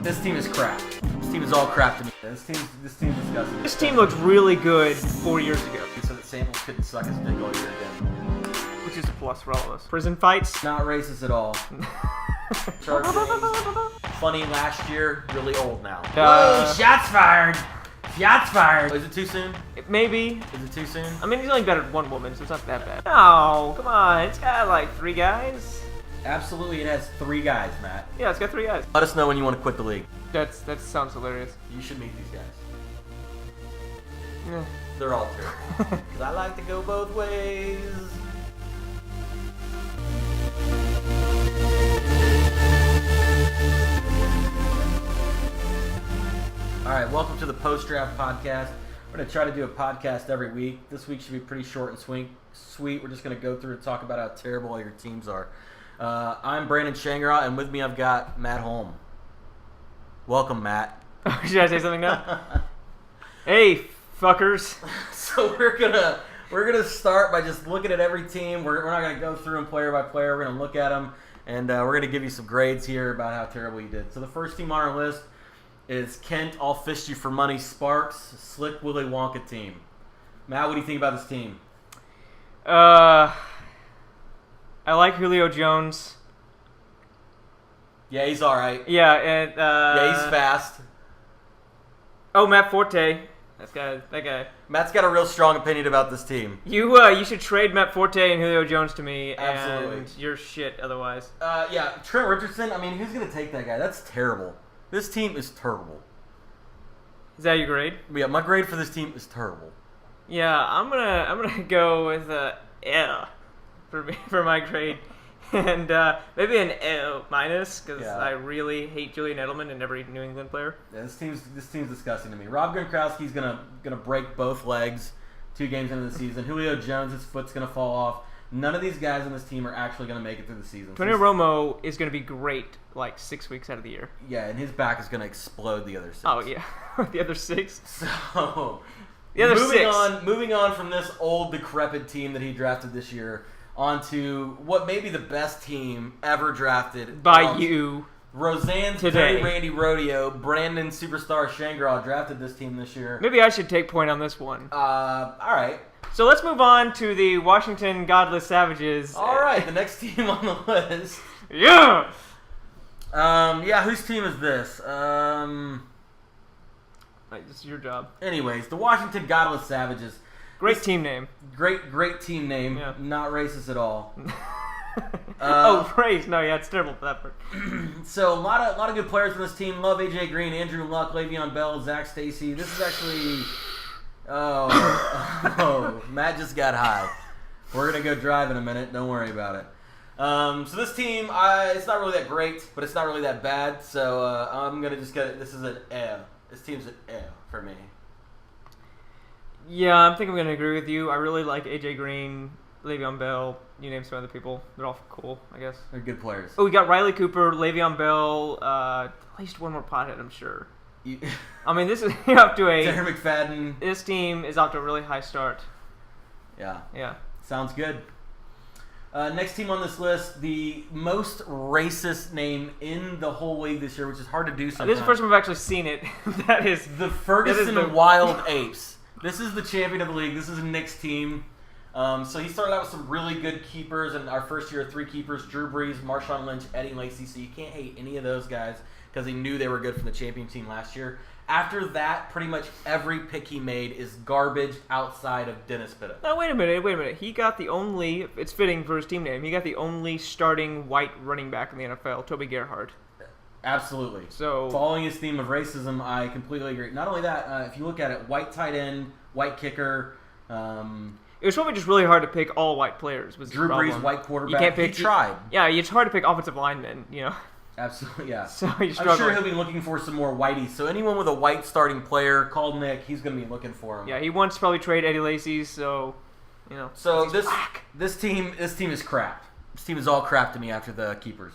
This team is crap. This team is all crap to me. This team's disgusting. This team looked really good 4 years ago. So that Samuels couldn't suck his dick all year again. Which is a plus for all of us. Prison fights. Not racist at all. Charge funny last year, really old now. Whoa, shots fired! Shots fired! Is it too soon? Maybe. Is it too soon? I mean, he's only better than one woman, so it's not that bad. No, come on. It's got like 3 guys. Absolutely, it has 3 guys, Matt. Yeah, it's got 3 guys. Let us know when you want to quit the league. That sounds hilarious. You should meet these guys. Yeah. They're all terrible. Because I like to go both ways. Alright, welcome to the post-draft podcast. We're going to try to do a podcast every week. This week should be pretty short and sweet. We're just going to go through and talk about how terrible all your teams are. I'm Brandon Shangara, and with me I've got Matt Holm. Welcome, Matt. Should I say something now? Hey, fuckers. So we're gonna start by just looking at every team. We're not gonna go through them player by player. We're gonna look at them, and we're gonna give you some grades here about how terrible you did. So the first team on our list is Kent. I'll fist you for money. Sparks, Slick Willy Wonka team. Matt, what do you think about this team? I like Julio Jones. Yeah, he's all right. Yeah, and yeah, he's fast. Oh, Matt Forte. That guy. Matt's got a real strong opinion about this team. You should trade Matt Forte and Julio Jones to me. Absolutely. And you're shit otherwise. Yeah, Trent Richardson. I mean, who's gonna take that guy? That's terrible. This team is terrible. Is that your grade? Yeah, my grade for this team is terrible. Yeah, I'm gonna go with L for my grade, and maybe an L minus because I really hate Julian Edelman and every New England player. Yeah, this team's disgusting to me. Rob Gronkowski's gonna break both legs 2 games into the season. Julio Jones, his foot's gonna fall off. None of these guys on this team are actually gonna make it through the season. Tony Romo is gonna be great like 6 weeks out of the year. Yeah, and his back is gonna explode the other 6. Oh yeah, the other 6. So the other 6. Moving on from this old decrepit team that he drafted this year. Onto what may be the best team ever drafted by you. Roseanne's today. Dirty Randy Rodeo, Brandon Superstar Shangara drafted this team this year. Maybe I should take point on this one. All right. So let's move on to the Washington Godless Savages. All right, the next team on the list. Yeah. Yeah, whose team is this? This is your job. Anyways, the Washington Godless Savages. Great team name. Great team name. Yeah. Not racist at all. Race. No, yeah, it's terrible for that part. So a lot of good players on this team. Love AJ Green, Andrew Luck, Le'Veon Bell, Zach Stacy. This is actually Matt just got high. We're gonna go drive in a minute. Don't worry about it. So this team, it's not really that great, but it's not really that bad. So I'm gonna just get it. This is an L. This team's an L for me. Yeah, I think I'm going to agree with you. I really like AJ Green, Le'Veon Bell. You name some other people. They're all cool, I guess. They're good players. Oh, we got Riley Cooper, Le'Veon Bell, at least one more pothead, I'm sure. I mean, this is up to a... Darren McFadden. This team is off to a really high start. Yeah. Yeah. Sounds good. Next team on this list, the most racist name in the whole league this year, which is hard to do sometimes. This is the first time I've actually seen it. That is... The Ferguson Wild Apes. This is the champion of the league. This is Nick's team. So he started out with some really good keepers, and our first year, 3 keepers: Drew Brees, Marshawn Lynch, Eddie Lacy. So you can't hate any of those guys because he knew they were good from the champion team last year. After that, pretty much every pick he made is garbage outside of Dennis Pitta. No, wait a minute. He got the only, it's fitting for his team name, he got the only starting white running back in the NFL, Toby Gerhardt. Absolutely. So, following his theme of racism, I completely agree. Not only that, if you look at it, white tight end, white kicker. It was probably just really hard to pick all white players. Was Drew Brees, white quarterback. You can't pick. He tried. Yeah, it's hard to pick offensive linemen. You know. Absolutely, yeah. So you struggle. I'm sure he'll be looking for some more whiteys. So anyone with a white starting player, call Nick. He's going to be looking for him. Yeah, he wants to probably trade Eddie Lacy. So, you know. So this team is crap. This team is all crap to me after the keepers.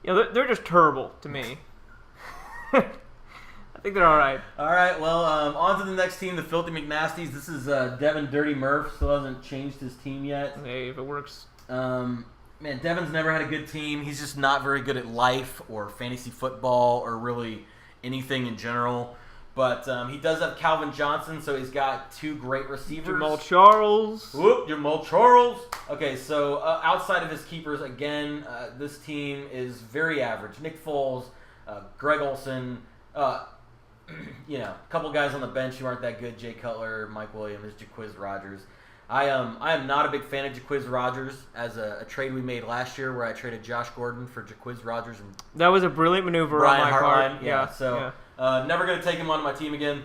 Yeah, they're just terrible to me. I think they're all right. All right, well, on to the next team, the Filthy McNasties. This is Devin Dirty Murph. Still hasn't changed his team yet. Hey, if it works. Man, Devin's never had a good team. He's just not very good at life or fantasy football or really anything in general. But he does have Calvin Johnson, so he's got 2 great receivers. Jamal Charles. Jamal Charles. Okay, so outside of his keepers, again, this team is very average. Nick Foles, Greg Olsen, a couple guys on the bench who aren't that good. Jay Cutler, Mike Williams, Jaquiz Rogers. I am not a big fan of Jaquiz Rogers as a trade we made last year where I traded Josh Gordon for Jaquiz Rogers. And that was a brilliant maneuver Brian on my Hartline. part. Yeah, so never going to take him onto my team again.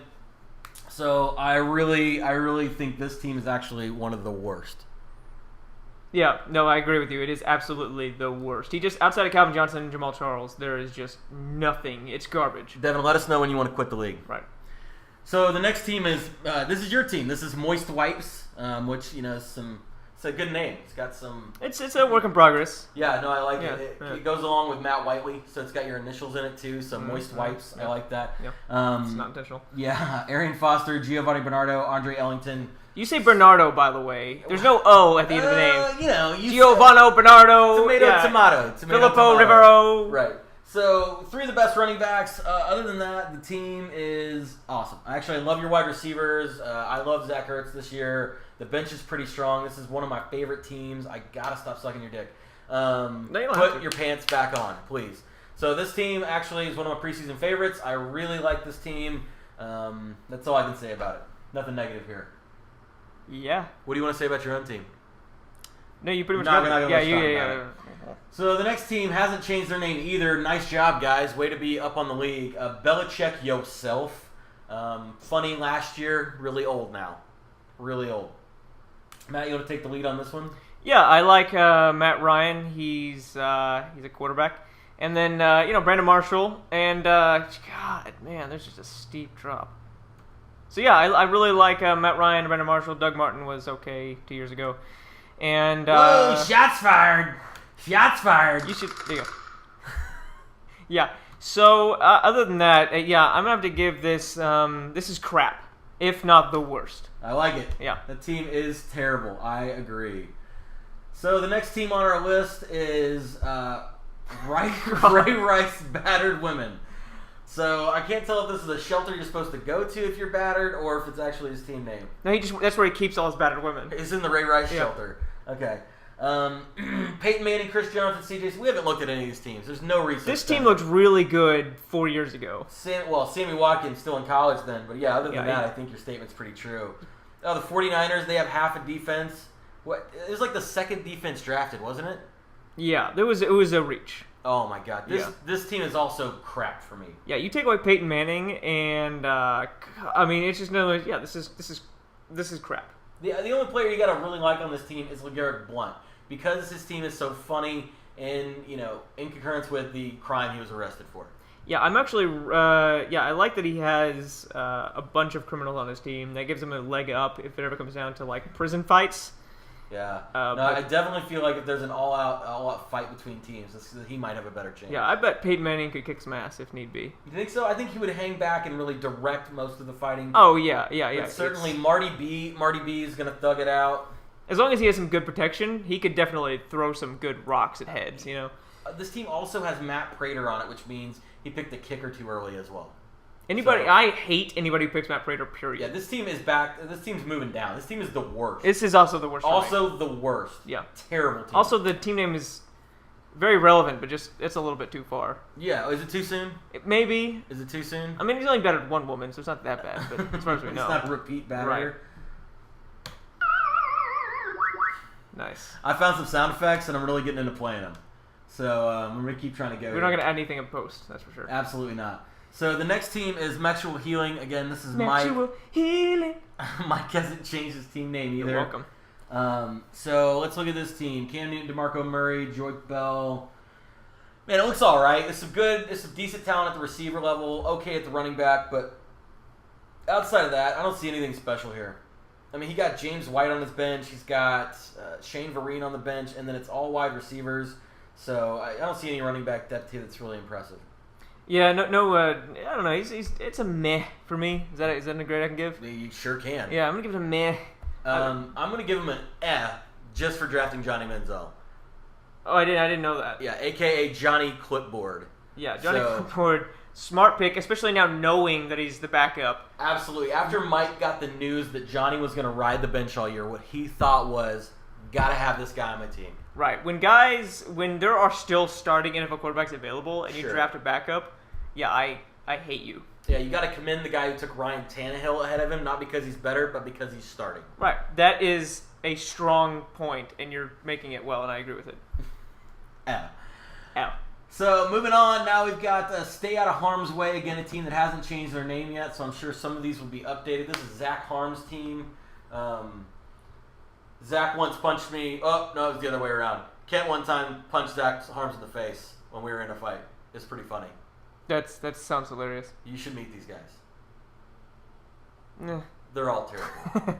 So I really think this team is actually one of the worst. Yeah, no, I agree with you. It is absolutely the worst. He just, outside of Calvin Johnson and Jamal Charles, there is just nothing. It's garbage. Devin, let us know when you want to quit the league. Right. So the next team is, this is your team. This is Moist Wipes, which, is it's a good name. It's got some... It's a work in progress. Yeah, no, I like it. It goes along with Matt Whiteley, so it's got your initials in it too, so Moist Wipes. I like that. Yeah. It's not intentional. Yeah, Arian Foster, Giovanni Bernardo, Andre Ellington. You say Bernardo, by the way. There's no O at the end of the name. Giovanni Bernardo. Tomato. Filippo Rivero. Right. So 3 of the best running backs. Other than that, the team is awesome. I love your wide receivers. I love Zach Ertz this year. The bench is pretty strong. This is one of my favorite teams. I gotta stop sucking your dick. Put your pants back on, please. So this team actually is one of my preseason favorites. I really like this team. That's all I can say about it. Nothing negative here. Yeah. What do you want to say about your own team? No, you pretty much got it. Yeah. So the next team hasn't changed their name either. Nice job, guys. Way to be up on the league. Belichick yourself. Funny last year. Really old now. Really old. Matt, you want to take the lead on this one? Yeah, I like Matt Ryan. He's a quarterback. And then, Brandon Marshall. And, God, man, there's just a steep drop. So, yeah, I really like Matt Ryan, Brandon Marshall. Doug Martin was okay 2 years ago. And whoa, shots fired. Shots fired. You should. There you go. Yeah. So other than that, I'm gonna have to give this. This is crap, if not the worst. I like it. Yeah. The team is terrible. I agree. So the next team on our list is Ray Rice Battered Women. So I can't tell if this is a shelter you're supposed to go to if you're battered, or if it's actually his team name. No, that's where he keeps all his battered women. It's in the Ray Rice shelter. Okay. Peyton Manning, Chris Johnson, CJ. We haven't looked at any of these teams. There's no reason. This team looked really good 4 years ago. Sammy Watkins still in college then, but other than that, I think your statement's pretty true. Oh, the 49ers, they have half a defense. What? It was like the second defense drafted, wasn't it? Yeah, it was a reach. Oh my God, this team is also crap for me. Yeah, you take away Peyton Manning, and it's just another. Yeah, this is crap. The only player you gotta really like on this team is LeGarrette Blount, because his team is so funny and in concurrence with the crime he was arrested for. Yeah, I'm actually. I like that he has a bunch of criminals on his team. That gives him a leg up if it ever comes down to like prison fights. Yeah, I definitely feel like if there's an all-out fight between teams, he might have a better chance. Yeah, I bet Peyton Manning could kick some ass if need be. You think so? I think he would hang back and really direct most of the fighting. Oh yeah. But certainly, Marty B is gonna thug it out. As long as he has some good protection, he could definitely throw some good rocks at heads. This team also has Matt Prater on it, which means he picked the kicker too early as well. I hate anybody who picks Matt Prater, period. Yeah, this team is back. This team's moving down. This team is the worst. This is also the worst. The worst. Yeah. Terrible team. Also, the team name is very relevant, but just it's a little bit too far. Yeah. Is it too soon? Maybe. Is it too soon? I mean, he's only battered one woman, so it's not that bad, but as far as we know. It's not repeat batter. Right. Nice. I found some sound effects, and I'm really getting into playing them. So I'm going to keep trying to go. We're not going to add anything in post, that's for sure. Absolutely not. So the next team is Mutual Healing. Again, this is Mutual Healing. Mike hasn't changed his team name either. You're welcome. So let's look at this team. Cam Newton, DeMarco Murray, Joyke Bell. Man, it looks all right. There's some decent talent at the receiver level. Okay at the running back, but outside of that, I don't see anything special here. I mean, he got James White on his bench. He's got Shane Vereen on the bench, and then it's all wide receivers. So I don't see any running back depth here that's really impressive. Yeah, no. I don't know. It's a meh for me. Is that a grade I can give? You sure can. Yeah, I'm gonna give it a meh. I'm gonna give him an F just for drafting Johnny Manziel. Oh, I didn't know that. Yeah, a.k.a. Johnny Clipboard. Yeah, Johnny Clipboard. Smart pick, especially now knowing that he's the backup. Absolutely. After Mike got the news that Johnny was going to ride the bench all year, what he thought was, got to have this guy on my team. Right. When there are still starting NFL quarterbacks available and you draft a backup, yeah, I hate you. Yeah, you got to commend the guy who took Ryan Tannehill ahead of him, not because he's better, but because he's starting. Right. That is a strong point, and you're making it well, and I agree with it. Ow. So, moving on, now we've got Stay Out of Harm's Way, again, a team that hasn't changed their name yet, so I'm sure some of these will be updated. This is Zach Harm's team. Zach once punched me. Oh, no, it was the other way around. Kent one time punched Zach Harms in the face when we were in a fight. It's pretty funny. That sounds hilarious. You should meet these guys. Nah. They're all terrible.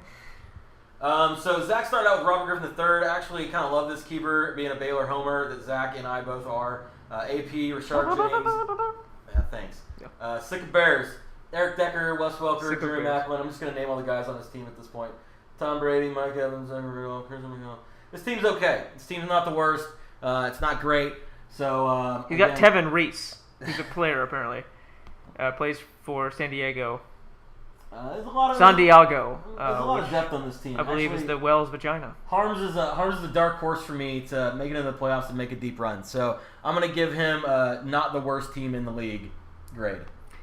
So Zach started out with Robert Griffin III. Actually, kind of love this keeper, being a Baylor homer that Zach and I both are. AP, Rashard Jennings. Yeah, thanks. Yeah. Sick of Bears. Eric Decker, Wes Welker, Jerry Macklin. I'm just going to name all the guys on this team at this point. Tom Brady, Mike Evans, Chris McGill. This team's okay. This team's not the worst. It's not great. So you got Tevin Reese. He's a player apparently. Plays for San Diego. There's a lot of San Diego. There's a lot of depth on this team. I believe is the Wells vagina. Harms is a dark horse for me to make it into the playoffs and make a deep run. So I'm going to give him not the worst team in the league grade.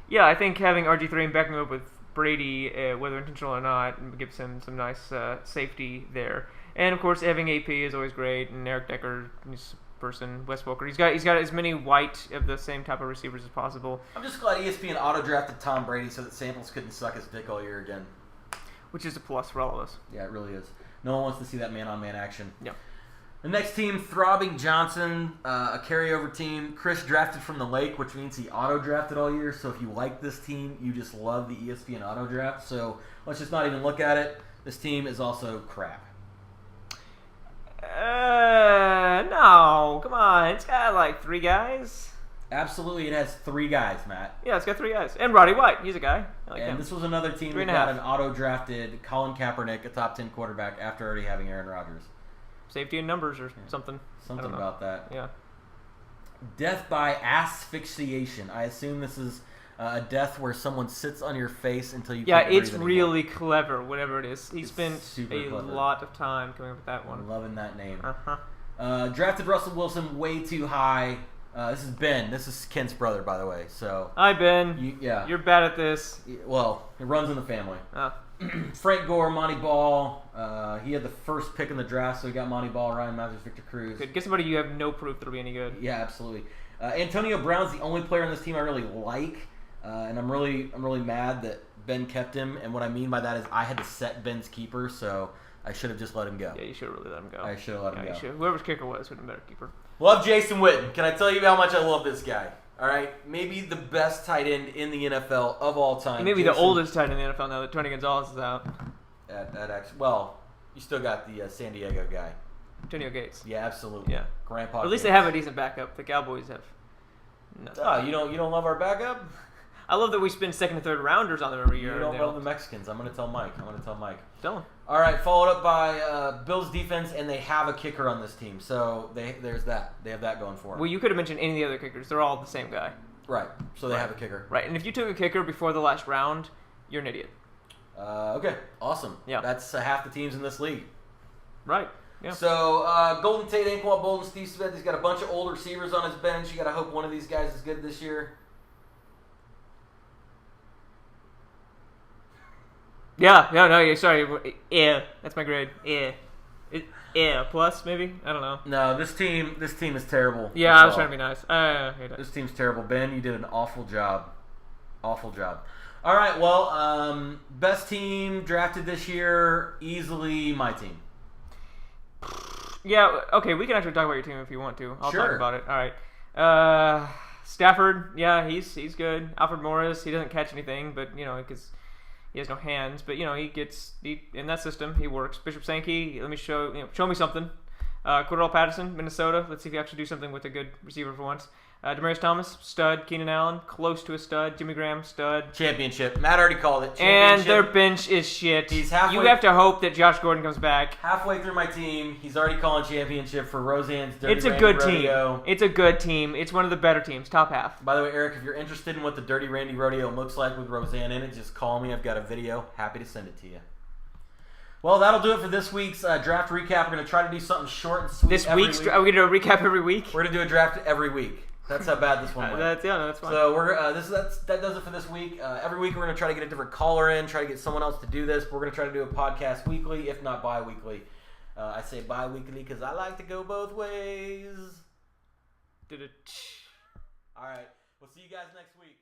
Yeah, I think having RG3 and backing him up with Brady, whether intentional or not, gives him some nice safety there. And of course, having AP is always great, and Eric Decker, person, Wes Welker. He's got as many white of the same type of receivers as possible. I'm just glad ESPN auto-drafted Tom Brady so that Samples couldn't suck his dick all year again. Which is a plus for all of us. Yeah, it really is. No one wants to see that man-on-man action. Yeah. The next team, Throbbing Johnson, a carryover team. Chris drafted from the Lake, which means he auto-drafted all year. So if you like this team, you just love the ESPN auto-draft. So let's just not even look at it. This team is also crap. No, come on. It's got like 3 guys. Absolutely, it has 3 guys, Matt. Yeah, it's got 3 guys. And Roddy White, he's a guy. I like him. This was another team that got an auto-drafted Colin Kaepernick, a top 10 quarterback, after already having Aaron Rodgers. Safety in numbers or something. Something about that. Yeah. Death by asphyxiation. I assume this is a death where someone sits on your face until you can't breathe it's anymore. really clever, whatever it is. He spent a clever. lot of time coming up with that one. I'm loving that name. Uh-huh. Drafted Russell Wilson way too high. This is Ben. This is Kent's brother, by the way. So hi, Ben. You're bad at this. Well, it runs in the family. Oh. Frank Gore, Monty Ball. He had the first pick in the draft, so he got Monty Ball, Ryan Masters, Victor Cruz. Good. Get somebody you have no proof that'll be any good. Yeah, absolutely. Antonio Brown's the only player on this team I really like, and I'm really mad that Ben kept him. And what I mean by that is I had to set Ben's keeper, so I should have just let him go. Yeah, you should have really let him go. I should have let him go. Whoever's kicker was would have been better keeper. Love Jason Witten. Can I tell you how much I love this guy? All right, maybe the best tight end in the NFL of all time. Maybe the oldest tight end in the NFL now that Tony Gonzalez is out. Well, you still got the San Diego guy. Antonio Gates. Yeah, absolutely. Yeah. Grandpa. Or at least Gates. they have a decent backup. The Cowboys have. No. Oh, you don't love our backup? I love that we spend 2nd and 3rd rounders on them every year. You don't love the Mexicans. I'm going to tell Mike. Tell him. All right, followed up by Bills defense, and they have a kicker on this team. So there's that. They have that going for them. Well, you could have mentioned any of the other kickers. They're all the same guy. Right. So they have a kicker. Right. And if you took a kicker before the last round, you're an idiot. Okay. Awesome. Yeah. That's half the teams in this league. Right. Yeah. So Golden Tate, Anquan Bolden, Steve Smith. He's got a bunch of old receivers on his bench. You got to hope one of these guys is good this year. Yeah. No. Sorry. Yeah. That's my grade. Yeah. Yeah. Plus maybe. I don't know. No, this team is terrible. Yeah, I was trying to be nice. I hate it. This team's terrible. Ben, you did an awful job. Awful job. All right. Well, best team drafted this year, easily my team. Yeah. Okay. We can actually talk about your team if you want to. I'll Sure. talk about it. All right. Stafford. Yeah, he's good. Alfred Morris. He doesn't catch anything, but because he has no hands. But he in that system he works. Bishop Sankey. Let me show me something. Cordell Patterson, Minnesota. Let's see if he actually do something with a good receiver for once. Demaryius Thomas, stud. Keenan Allen, close to a stud. Jimmy Graham, stud. Championship. Matt already called it. And their bench is shit. He's halfway. You have to hope that Josh Gordon comes back. Halfway through my team, he's already calling championship for Roseanne's Dirty It's a Randy good Rodeo. team. It's a good team. It's one of the better teams, top half. By the way, Eric, if you're interested in what the Dirty Randy Rodeo looks like with Roseanne in it, just call me. I've got a video. Happy to send it to you. Well, that'll do it for this week's draft recap. We're going to try to do something short and sweet. This week's are we going to recap every week? We're going to do a draft every week. That's how bad this one went. That's fine. So that does it for this week. Every week we're going to try to get a different caller in, try to get someone else to do this. We're going to try to do a podcast weekly, if not bi-weekly. I say bi-weekly because I like to go both ways. All right. We'll see you guys next week.